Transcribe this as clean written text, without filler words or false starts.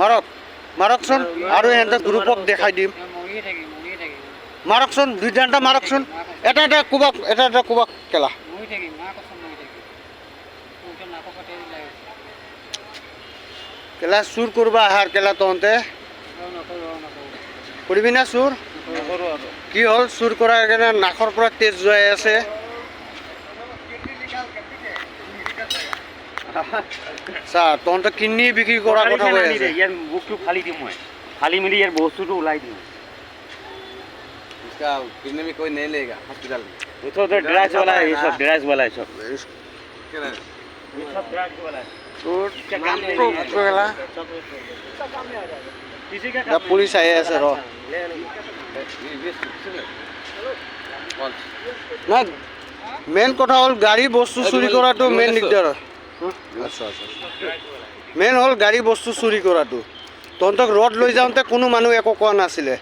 মাৰক মাৰকচোন আৰু সিহঁতে গ্ৰুপক দেখাই দিম মাৰকচোন দুইটা মাৰকচোন এটা কোবাক কেলা কেলা চুৰ কৰবা আহাৰ কেলা তহঁতে কৰিবি না চুৰ কি হ'ল চুৰ কৰাৰ কাৰণে নাকৰ পৰা তেজ যোৱাই আছে চা তহঁতে কিডনী বিক্ৰী কৰাৰ কথা কৈ আছে ইয়াৰ বুকটো ফালি দিম মই ফালি মেলি ইয়াৰ বস্তুটো ওলাই দিম इसका किडनी में कोई नहीं लेगा हॉस्पिटल में ये तो ड्रग्स वाला है ये सब ड्रग्स वाला है सब क्या है ये सब ड्रग्स वाला है তোৰ क्या काम में কেলা किसी का काम পুলিচ আহি আছে ৰ না মেইন কথা হ'ল গাড়ী বস্তু চুৰি কৰাটো মেইন দিগদাৰ মেইন হ'ল গাড়ী বস্তু চুৰি কৰাটো তহঁতক ৰড লৈ যাওঁতে কোনো মানুহ একো কোৱা নাছিলে